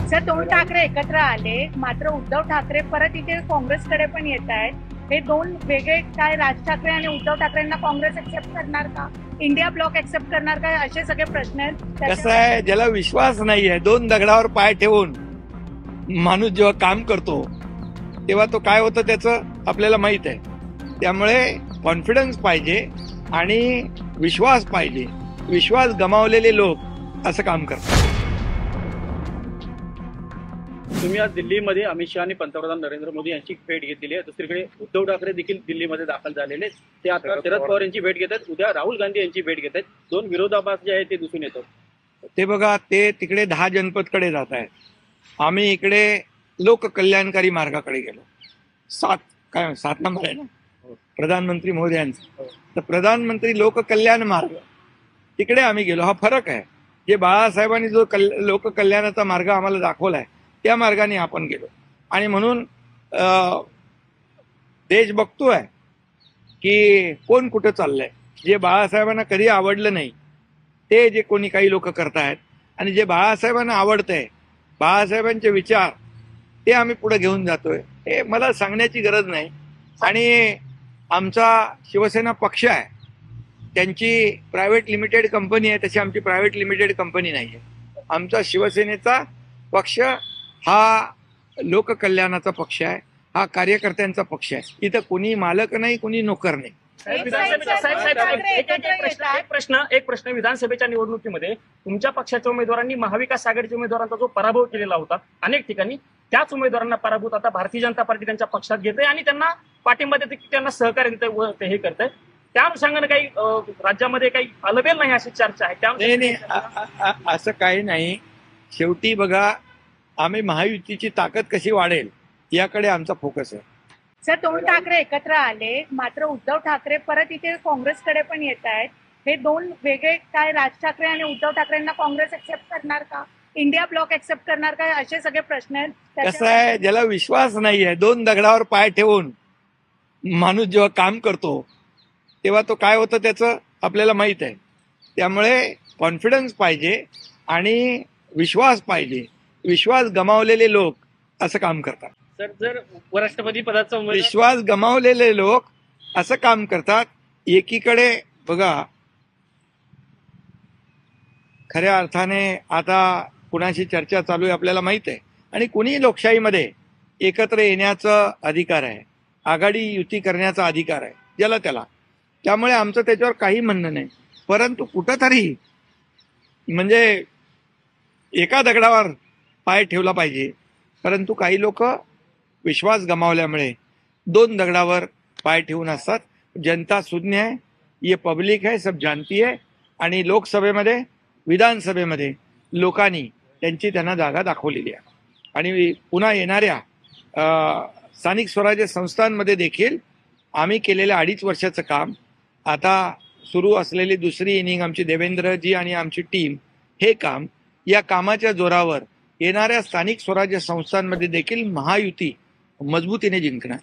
Sir, दोन ठाकरे एकत्र आले, मात्र उद्धव ठाकरे परत इथे काँग्रेसकडे पण येत आहेत. हे दोन वेगळे काय, राज ठाकरे आणि उद्धव ठाकरेंना काँग्रेस एक्सेप्ट करणार का, इंडिया ब्लॉक एक्सेप्ट करणार का, असे सगळे प्रश्न आहेत. कसं आहे, ज्याला विश्वास नाहीये, दोन दगडावर पाय ठेवून माणूस जेव्हा काम करतो तेव्हा तो काय होतं त्याचं आपल्याला माहित आहे. त्यामुळे कॉन्फिडन्स पाहिजे आणि विश्वास पाहिजे. विश्वास गमावलेले लोक असं काम करतात. तुम्ही आज दिल्लीमध्ये अमित शहा आणि पंतप्रधान नरेंद्र मोदी यांची भेट घेतलेली आहे. दुसरीकडे उद्धव ठाकरे देखील दिल्लीमध्ये दाखल झालेले. ते आता शरद पवार यांची भेट घेत आहेत, उद्या राहुल गांधी यांची भेट घेत आहेत. दोन विरोधाभास जे आहे ते दिसून येतात. ते बघा, ते तिकडे 10 जनपदकडे जात आहेत. आम्ही इकडे लोककल्याणकारी मार्गाकडे गेलो. 7 नंबर आहे ना प्रधानमंत्री मोदयांचा. तर प्रधानमंत्री लोककल्याण मार्ग तिकडे आम्ही गेलो. हा फरक आहे. जे बाळासाहेबांनी जो लोककल्याणाचा मार्ग आम्हाला दाखवलाय त्या मार्गाने आपण गेलो. आणि म्हणून देश बघतोय की कोण कुठं चाललंय. जे बाळासाहेबांना कधी आवडलं नाही ते जे कोणी काही लोक करतायत, आणि जे बाळासाहेबांना आवडतंय, बाळासाहेबांचे विचार, ते आम्ही पुढे घेऊन जातोय. हे मला सांगण्याची गरज नाही. आणि आमचा शिवसेना पक्ष आहे, त्यांची प्रायव्हेट लिमिटेड कंपनी आहे, तशी आमची प्रायव्हेट लिमिटेड कंपनी नाही आहे. आमचा शिवसेनेचा पक्ष हा लोककल्याणाचा पक्ष आहे, हा कार्यकर्त्यांचा पक्ष आहे. इथं कुणी मालक नाही, कुणी नोकर नाही. एक प्रश्न विधानसभेच्या निवडणुकीमध्ये तुमच्या पक्षाच्या उमेदवारांनी महाविकास आघाडीच्या उमेदवारांचा जो पराभव केलेला होता अनेक ठिकाणी, त्याच उमेदवारांना पराभूत आता भारतीय जनता पार्टी त्यांच्या पक्षात घेते आणि त्यांना पाठिंबा देते, त्यांना सहकार्य देते, हे करते. त्या अनुषंगाने काही राज्यामध्ये काही अलबेल नाही अशी चर्चा आहे. नाही, असं काही नाही. शेवटी बघा, आम्ही महायुतीची ताकद कशी वाढेल याकडे आमचा फोकस आहे. सर, दोन ठाकरे एकत्र आले, मात्र उद्धव ठाकरे परत इथे काँग्रेसकडे पण येत आहेत. हे दोन वेगळे काय, राज ठाकरे आणि उद्धव ठाकरेंना काँग्रेस एक्सेप्ट करणार का, इंडिया ब्लॉक एक्सेप्ट करणार का, असे सगळे प्रश्न आहेत. कसं आहे, ज्याला विश्वास नाहीये, दोन दगडावर पाय ठेवून माणूस जेव्हा काम करतो तेव्हा तो काय होतं त्याचं आपल्याला माहित आहे. त्यामुळे कॉन्फिडन्स पाहिजे आणि विश्वास पाहिजे. विश्वास गमावलेले लोक असं काम करतात. सर, जर उपराष्ट्रपती पदाचा विश्वास गमावलेले लोक असं काम करतात. एकीकडे बघा, खऱ्या अर्थाने आता कुणाशी चर्चा चालू आहे आपल्याला माहित आहे, आणि कुणी लोकशाहीमध्ये एकत्र येण्याचा अधिकार आहे, आघाडी युती करण्याचा अधिकार आहे ज्याला त्याला. त्यामुळे आमचं त्याच्यावर काही म्हणणं नाही. परंतु कुठंतरी म्हणजे एका दगडावर पाय ठेवला पाहिजे. परंतु काही लोक विश्वास गमावल्यामुळे दोन दगडावर पाय ठेवून असतात. जनता शून्य है, ये पब्लिक है, सब जानती है. आणि लोकसभेमध्ये, विधानसभेमध्ये लोकांनी त्यांना जागा दाखवलेली आहे. आणि पुन्हा येणाऱ्या स्थानिक स्वराज्य संस्थांमध्ये देखील आम्ही केलेल्या 2.5 वर्षाचं काम, आता सुरू असलेली दुसरी इनिंग आमची देवेंद्रजी आणि आमची टीम, हे काम, या कामाच्या जोरावर येणाऱ्या स्थानिक स्वराज्य संस्थांमध्ये देखील महायुती मजबूतीने जिंकणार.